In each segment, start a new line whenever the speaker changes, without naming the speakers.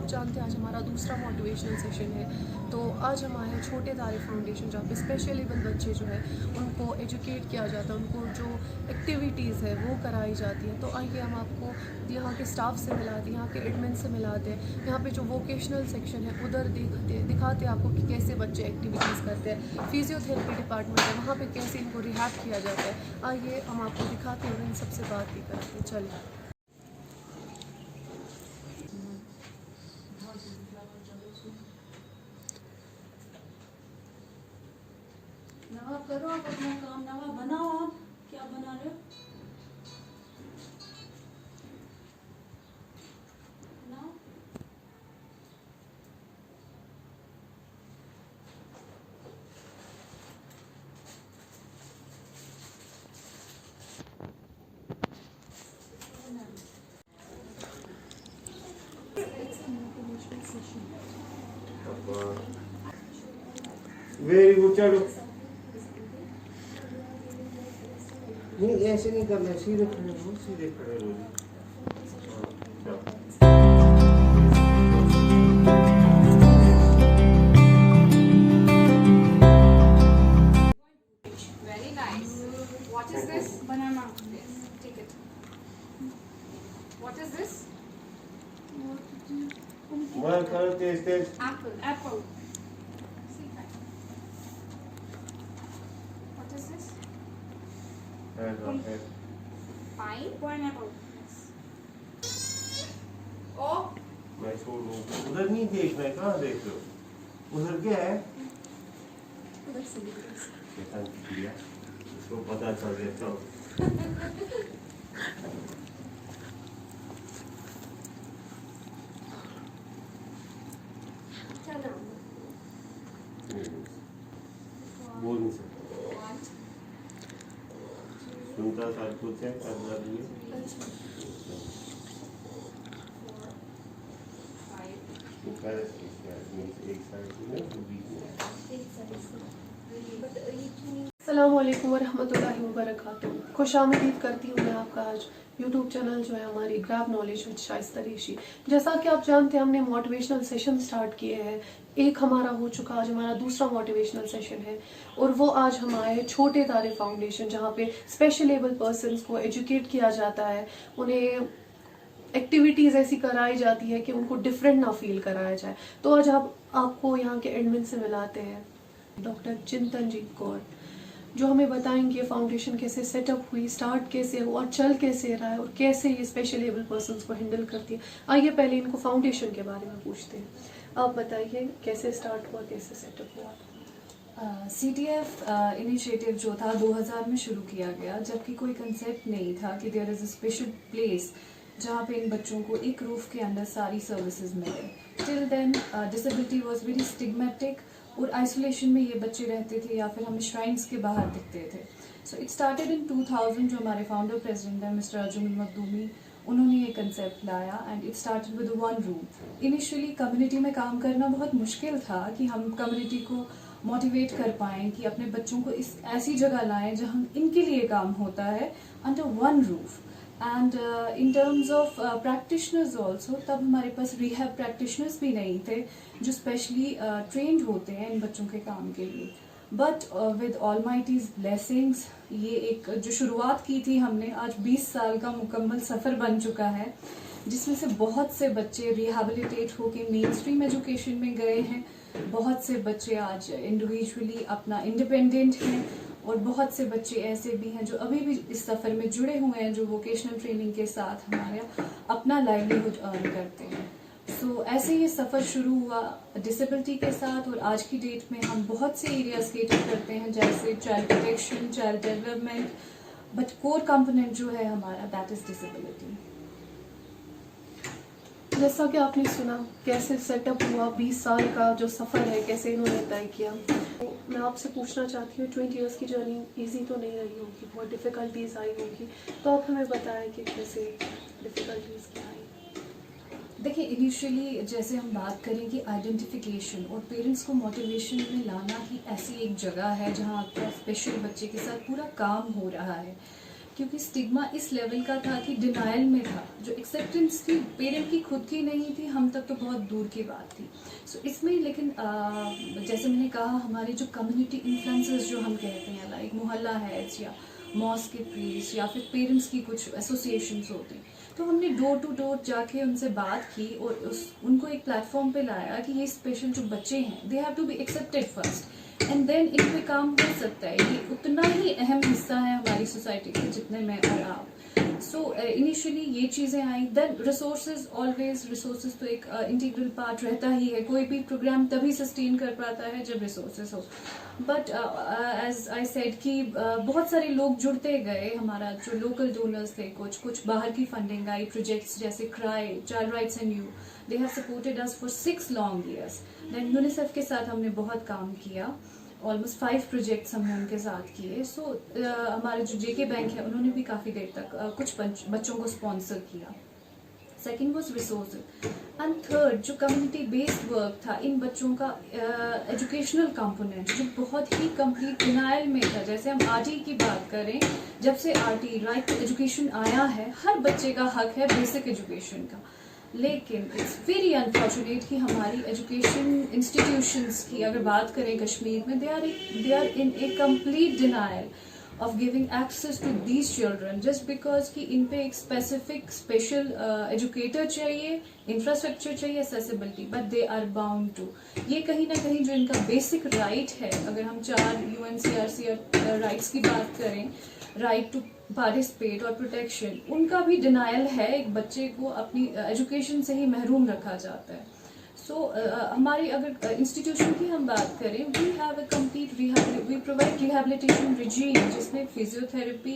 आप जानते हैं आज हमारा दूसरा मोटिवेशनल सेशन है। तो आज हम आए हैं छोटे तारे फाउंडेशन, जहाँ पे स्पेशल एबल बच्चे जो है उनको एजुकेट किया जाता है, उनको जो एक्टिविटीज़ है वो कराई जाती है। तो आइए हम आपको यहाँ के स्टाफ से मिलाते हैं, यहाँ के एडमिन से मिलाते हैं। यहाँ पे जो वोकेशनल सेक्शन है उधर दिखाते हैं आपको कि कैसे बच्चे एक्टिविटीज़ करते हैं। फिजियोथेरेपी डिपार्टमेंट है, वहाँ पे कैसे इनको रिहैब किया जाता है। आइए हम आपको दिखाते हैं और इन सबसे बात भी करते हैं। चलिए।
नवा करो आप अपना काम, नवा बनाओ। आप क्या बना रहे हो? बनाओ।
वेरी गुड, चलो। नहीं, ऐसे नहीं करना, सीधे खड़े रहो, सीधे खड़े रहो।
Very nice. What is this?
Banana.
Yes, take it. What is this?
मन करो तेज तेज।
Apple.
Apple.
See that. What is this? Pine.
Pineapple.
Oh,
मैं छोड़ दूँ, उधर नहीं देखना है, कहाँ देख रहे हो? उधर क्या है?
उधर से
शैतान की चिड़िया, इसको पता चल गया। चलो बोल नहीं सकता,
one,
सुनता सब कुछ है, करना भी है।
4, 5.
एक साइड में वो बीच में।
अस्सलामुअलैकुम वरहमतुल्लाहि वबरकातुहू। खुशामदीद करती हूँ मैं आपका आज यूट्यूब चैनल जो है हमारी ग्रैब नॉलेज विद शाइस्ता रेशी। जैसा कि आप जानते हैं हमने मोटिवेशनल सेशन स्टार्ट किए हैं। एक हमारा हो चुका, आज हमारा दूसरा मोटिवेशनल सेशन है और वो आज हम आए छोटे तारे फाउंडेशन, जहाँ पे स्पेशल एबल पर्सनस को एजुकेट किया जाता है, उन्हें एक्टिविटीज़ ऐसी कराई जाती है कि उनको डिफरेंट ना फील कराया जाए। तो आज आपको यहाँ के एडमिन से मिलाते हैं डॉक्टर चिंतनजीत कौर, जो हमें बताएंगे ये फाउंडेशन कैसे सेटअप हुई, स्टार्ट कैसे हुआ, चल कैसे रहा है और कैसे ये स्पेशल एबल पर्सनस को हैंडल करती है। आइए पहले इनको फाउंडेशन के बारे में पूछते हैं। आप बताइए कैसे स्टार्ट हुआ, कैसे सेटअप हुआ?
CTF इनिशिएटिव जो था 2000 में शुरू किया गया, जबकि कोई कंसेप्ट नहीं था कि there is a special place जहाँ पे इन बच्चों को एक रूफ के अंदर सारी सर्विसेज मिले। Till then disability was very stigmatic और आइसोलेशन में ये बच्चे रहते थे या फिर हमें श्राइन्स के बाहर दिखते थे। सो इट स्टार्टेड इन 2000, जो हमारे फाउंडर प्रेसिडेंट हैं मिस्टर अर्जुन मखदूमी, उन्होंने ये कंसेप्ट लाया and it started with one room. Initially community में काम करना बहुत मुश्किल था कि हम कम्युनिटी को मोटिवेट कर पाएँ कि अपने बच्चों को इस ऐसी जगह लाएं जहाँ इनके लिए काम होता है under one roof. And in terms of practitioners also, तब हमारे पास रिहैब प्रैक्टिशनर्स भी नहीं थे जो स्पेशली ट्रेंड होते हैं इन बच्चों के काम के लिए। बट विद ऑलमाइटीज ब्लेसिंग्स, ये एक जो शुरुआत की थी हमने, आज 20 साल का मुकम्मल सफ़र बन चुका है, जिसमें से बहुत से बच्चे रिहैबिलिटेट होकर मेन स्ट्रीम एजुकेशन में गए हैं। बहुत से बच्चे आज इंडिविजुअली अपना इंडिपेंडेंट हैं और बहुत से बच्चे ऐसे भी हैं जो अभी भी इस सफ़र में जुड़े हुए हैं, जो वोकेशनल ट्रेनिंग के साथ हमारा अपना लाइवलीहुड अर्न करते हैं। सो ऐसे ये सफ़र शुरू हुआ डिसेबिलिटी के साथ और आज की डेट में हम बहुत से एरियाज केटर करते हैं, जैसे child protection, child development, but core component जो है हमारा दैट इज़ डिसेबिलिटी।
जैसा कि आपने सुना कैसे सेटअप हुआ, 20 साल का जो सफ़र है कैसे इन्होंने तय किया। तो मैं आपसे पूछना चाहती हूँ 20 इयर्स की जर्नी इजी तो नहीं रही होगी, बहुत डिफ़िकल्टीज आई होगी, तो आप हमें बताएं कि कैसे डिफ़िकल्टीज क्या आई।
देखिए, इनिशियली जैसे हम बात करें कि आइडेंटिफिकेशन और पेरेंट्स को मोटिवेशन में लाना ही ऐसी एक जगह है जहाँ आपका स्पेशल बच्चे के साथ पूरा काम हो रहा है। क्योंकि स्टिग्मा इस लेवल का था कि डिनायल में था, जो एक्सेप्टेंस थी पेरेंट की खुद की नहीं थी, हम तक तो बहुत दूर की बात थी। सो इसमें लेकिन जैसे मैंने कहा, हमारे जो कम्युनिटी इन्फ्लुएंसर्स जो हम कहते हैं, लाइक मोहल्ला हेड्स या मॉस्क के प्रीस्ट या फिर पेरेंट्स की कुछ एसोसिएशंस होती, तो हमने डोर टू डोर जाके उनसे बात की और उनको एक प्लेटफॉर्म पे लाया कि ये स्पेशल जो बच्चे हैं, they have to be accepted first and then इन पे काम हो सकता है। ये उतना ही अहम हिस्सा है हमारी सोसाइटी का जितने मैं और आप। सो इनिशियली ये चीज़ें आई, देन रिसोर्सेज, ऑलवेज रिसोर्सेज तो एक इंटीग्रल पार्ट रहता ही है। कोई भी प्रोग्राम तभी सस्टेन कर पाता है जब रिसोर्सेज हो। बट एज आई सेड कि बहुत सारे लोग जुड़ते गए, हमारा जो लोकल डोनर्स थे, कुछ बाहर की फंडिंग आई, प्रोजेक्ट्स जैसे CRY, child rights and you, they have supported us for 6 long years. Then UNICEF के साथ हमने बहुत काम किया, ऑलमोस्ट 5 प्रोजेक्ट्स हमने उनके साथ किए। सो हमारे जो जेके बैंक है, उन्होंने भी काफ़ी देर तक कुछ बच्चों को स्पॉन्सर किया। Second was resources and third जो कम्युनिटी बेस्ड वर्क था, इन बच्चों का एजुकेशनल कंपोनेंट जो बहुत ही कंप्लीट डिनायल में था। जैसे हम आरटी की बात करें, जब से आरटी राइट टू एजुकेशन आया है, हर बच्चे का हक है बेसिक एजुकेशन का, लेकिन इट्स वेरी अनफॉर्चुनेट कि हमारी एजुकेशन इंस्टीट्यूशंस की अगर बात करें कश्मीर में, they are in a complete denial of giving access to these children just because कि इन पे एक specific special educator चाहिए, infrastructure चाहिए, accessibility, but they are bound to। ये कहीं ना कहीं जो इनका basic right है, अगर हम 4 UNCRC rights की बात करें, right to participate और protection, उनका भी denial है। एक बच्चे को अपनी education से ही महरूम रखा जाता है। सो हमारी अगर इंस्टीट्यूशन की हम बात करें, we have a complete we provide rehabilitation regime, जिसमें physiotherapy,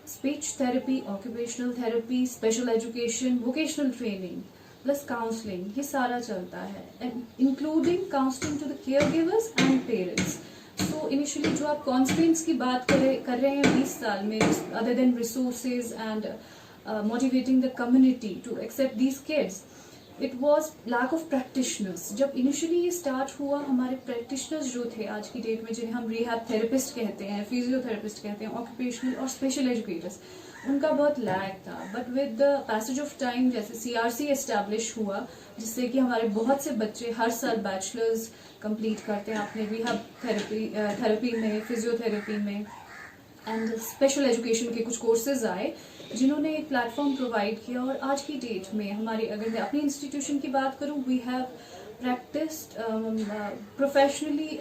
speech therapy, occupational therapy, special education, vocational training plus counselling, ये सारा चलता है, including counselling to the care givers and parents. So initially जो आप कॉन्स्टेंट्स की बात कर रहे हैं 20 साल में, other than resources and motivating the community to accept these kids, it was lack of practitioners. जब इनिशियली ये स्टार्ट हुआ, हमारे प्रैक्टिशनर्स जो थे आज की डेट में, जिन्हें हम रिहैब थेरेपिस्ट कहते हैं, फिजियोथेरेपिस्ट कहते हैं, ऑक्यूपेशनल और स्पेशल एजुकेटर्स, उनका बहुत लैक था। But with the passage of time, जैसे CRC एस्टैब्लिश हुआ, जिससे कि हमारे बहुत से बच्चे हर साल बैचलर्स कंप्लीट करते हैं अपने रिहैब थेरेपी में, फिजियोथेरेपी में, एंड स्पेशल एजुकेशन के कुछ कोर्सेज आए जिन्होंने एक प्लेटफॉर्म प्रोवाइड किया। और आज की डेट में हमारी, अगर मैं अपनी इंस्टीट्यूशन की बात करूं, we have practised professionally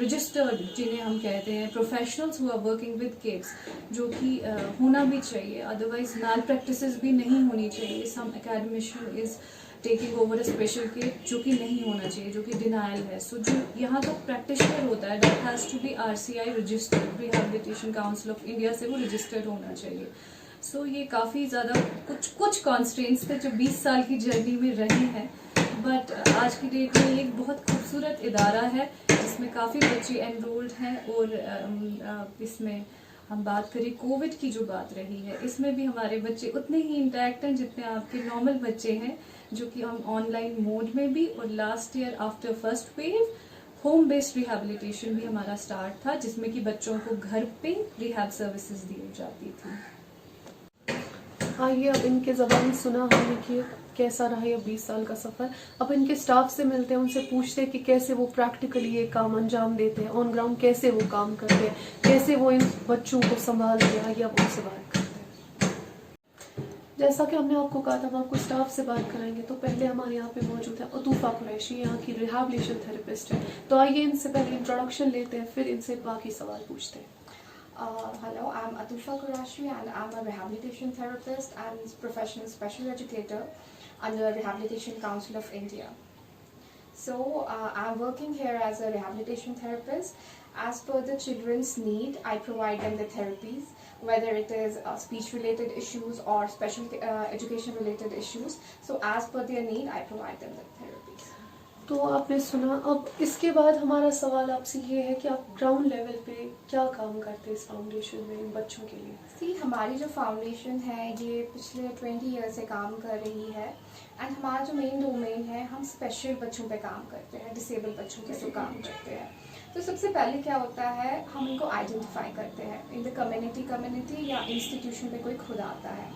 registered, जिन्हें हम कहते हैं professionals who are working with kids, जो कि होना भी चाहिए, अदरवाइज मैल प्रैक्टिसेस भी नहीं होनी चाहिए। Some academician is taking over a special kid, जो कि नहीं होना चाहिए, जो कि डिनायल है। सो जो यहाँ तक प्रैक्टिशनर होता है, that has to be RCI registered, rehabilitation council of India से वो रजिस्टर्ड होना चाहिए। सो ये काफ़ी ज़्यादा कुछ कॉन्स्ट्रेंट्स थे जो 20 साल की जर्नी में रहे हैं, बट आज की डेट में ये एक बहुत खूबसूरत इदारा है जिसमें काफ़ी बच्चे एनरोल्ड हैं। और इसमें हम बात करें कोविड की जो बात रही है, इसमें भी हमारे बच्चे उतने ही इंटैक्ट हैं जितने आपके नॉर्मल बच्चे हैं, जो कि हम ऑनलाइन मोड में भी, और last year after first wave home based rehabilitation भी हमारा स्टार्ट था, जिसमें कि बच्चों को घर पे रिहैब सर्विसेज दी जाती थी।
आइए अब इनके ज़बानी सुना हमने कि कैसा रहा ये 20 साल का सफ़र। अब इनके स्टाफ से मिलते हैं, उनसे पूछते हैं कि कैसे वो प्रैक्टिकली ये काम अंजाम देते हैं, ऑन ग्राउंड कैसे वो काम करते हैं, कैसे वो इन बच्चों को संभालते हैं। आइए अब उनसे बात करते हैं। जैसा कि हमने आपको कहा था, हम आपको स्टाफ से बात कराएंगे, तो पहले हमारे यहाँ पे मौजूद है अतूफ़ा कुरैशी, यहाँ की रिहैबिलिटेशन थेरेपिस्ट है। तो आइए इनसे पहले इंट्रोडक्शन लेते हैं, फिर इनसे बाकी सवाल पूछते हैं।
Hello, I'm Atuffa Qureshi and I'm a rehabilitation therapist and professional special educator under Rehabilitation Council of India. So I'm working here as a rehabilitation therapist. As per the children's need, I provide them the therapies, whether it is speech related issues or special education related issues. So as per their need, I provide them the therapies.
तो आपने सुना। अब इसके बाद हमारा सवाल आपसे ये है कि आप ग्राउंड लेवल पे क्या काम करते हैं इस फाउंडेशन में इन बच्चों के लिए?
सी हमारी जो फाउंडेशन है ये पिछले 20 ईयर से काम कर रही है एंड हमारा जो मेन डोमेन है हम स्पेशल बच्चों पे काम करते हैं, डिसेबल बच्चों पे जो काम करते हैं। तो सबसे पहले क्या होता है, हम इनको आइडेंटिफाई करते हैं इन द कम्युनिटी या इंस्टीट्यूशन पे कोई खुद आता है।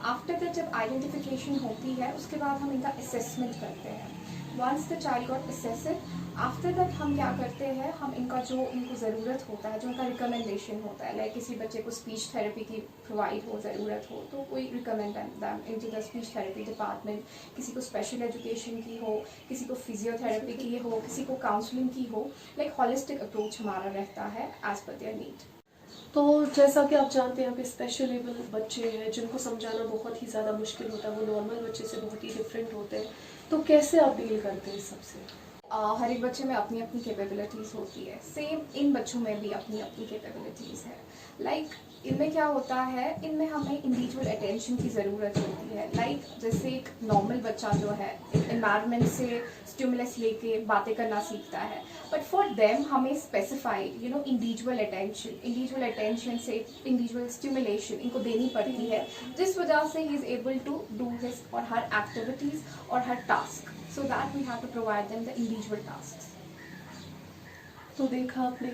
आफ्टर दैट जब आइडेंटिफिकेशन होती है उसके बाद हम इनका असेसमेंट करते हैं। Once the child got assessed, after that हम क्या करते हैं, हम इनका जो इनको ज़रूरत होता है, जो उनका रिकमेंडेशन होता है, लाइक किसी बच्चे को स्पीच थेरेपी की प्रोवाइड हो ज़रूरत हो तो कोई recommend them into the speech therapy department, किसी को स्पेशल एजुकेशन की हो, किसी को फिजियोथेरेपी की हो, किसी को काउंसलिंग की हो, लाइक हॉलिस्टिक अप्रोच हमारा रहता है एज पर देयर नीड।
तो जैसा कि आप जानते हैं यहाँ पे स्पेशल एबल बच्चे हैं जिनको समझाना बहुत ही ज़्यादा मुश्किल होता है, वो नॉर्मल बच्चे से बहुत ही डिफरेंट होते हैं, तो कैसे आप डील करते हैं इस सबसे?
हर एक बच्चे में अपनी अपनी कैपेबिलिटीज़ होती है, सेम इन बच्चों में भी अपनी अपनी कैपेबिलिटीज़ है। लाइक इनमें क्या होता है, इनमें हमें इंडिविजुअल अटेंशन की ज़रूरत होती है। लाइक जैसे एक नॉर्मल बच्चा जो है एक एनवायरनमेंट से स्टिमुलस लेके बातें करना सीखता है, बट फॉर देम हमें स्पेसिफाइड इंडिविजुअल अटेंशन से इंडिविजुअल स्टिमुलेशन इनको देनी पड़ती है, जिस वजह से ही is able to do his और हर एक्टिविटीज़ और हर task, so that we have to provide them the individual tasks.
तो देखा आपने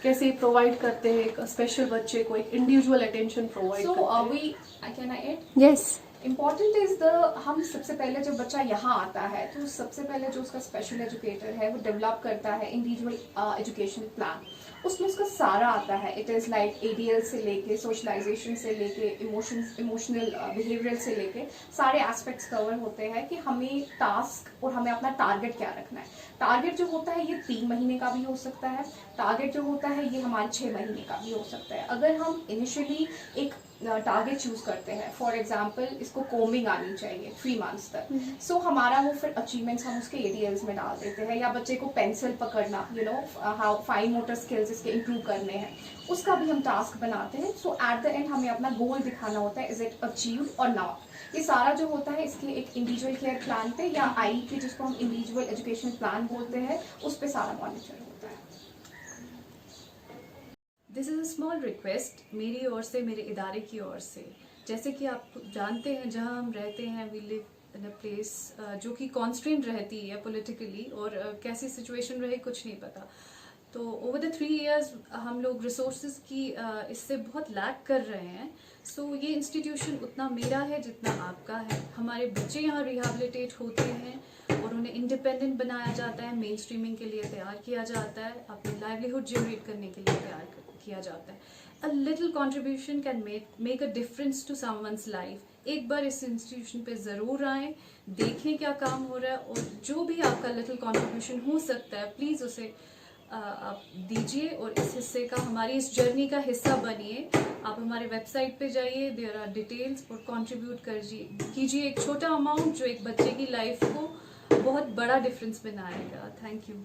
कैसे प्रोवाइड करते हैं एक स्पेशल बच्चे को एक इंडिविजुअल अटेंशन प्रोवाइड
So
करते हैं।
can I add?
Yes.
Important is the, हम सबसे पहले जब बच्चा यहाँ आता है तो सबसे पहले जो उसका स्पेशल एजुकेटर है वो डेवलप करता है इंडिविजुअल एजुकेशन प्लान। उसमें उसका सारा आता है, इट इज़ लाइक ADL से लेके सोशलाइजेशन से लेके इमोशनल बिहेवियर से लेके सारे एस्पेक्ट्स कवर होते हैं कि हमें टास्क और हमें अपना टारगेट क्या रखना है। टारगेट जो होता है ये 3 महीने का भी हो सकता है, टारगेट जो होता है ये हमारे 6 महीने का भी हो सकता है। अगर हम इनिशियली एक टारगेट चूज करते हैं, फॉर एग्जाम्पल इसको कोमिंग आनी चाहिए 3 मंथ्स तक, सो हमारा वो फिर अचीवमेंट्स हम उसके ADLs में डाल देते हैं, या बच्चे को पेंसिल पकड़ना हाउ फाइन मोटर स्किल्स इसके इम्प्रूव करने हैं उसका भी हम टास्क बनाते हैं। सो एट द एंड हमें अपना गोल दिखाना होता है, इज इट अचीव्ड और नॉट। ये सारा जो होता है इसके एक इंडिविजुअल केयर प्लान पे या IEP जिसको हम इंडिविजुअल एजुकेशन प्लान बोलते हैं उस पर सारा मॉनिटर होता है।
This is a small request मेरी ओर से, मेरे इदारे की ओर से। जैसे कि आप जानते हैं जहाँ हम रहते हैं, we live in a place जो कि कॉन्स्ट्रेंट रहती है पॉलिटिकली, और कैसी सिचुएशन रहे कुछ नहीं पता। तो ओवर द 3 years हम लोग रिसोर्सेज की इससे बहुत लैक कर रहे हैं। सो ये इंस्टीट्यूशन उतना मेरा है जितना आपका है। हमारे बच्चे यहाँ रिहैबिलिटेट होते हैं और उन्हें इंडिपेंडेंट बनाया जाता है, मेन स्ट्रीमिंग के लिए तैयार किया जाता है, अपनी लाइवलीहुड जनरेट करने के लिए तैयार किया जाता है। A little contribution can make a difference to someone's life. एक बार इस इंस्टीट्यूशन पे ज़रूर आएँ, देखें क्या काम हो रहा है, और जो भी आपका लिटिल कॉन्ट्रीब्यूशन हो सकता है प्लीज़ उसे आप दीजिए और इस हिस्से का, हमारी इस जर्नी का हिस्सा बनिए। आप हमारे वेबसाइट पे जाइए, देयर आर डिटेल्स, और कंट्रीब्यूट कीजिए एक छोटा अमाउंट जो एक बच्चे की लाइफ को बहुत बड़ा डिफरेंस बनाएगा। Thank you.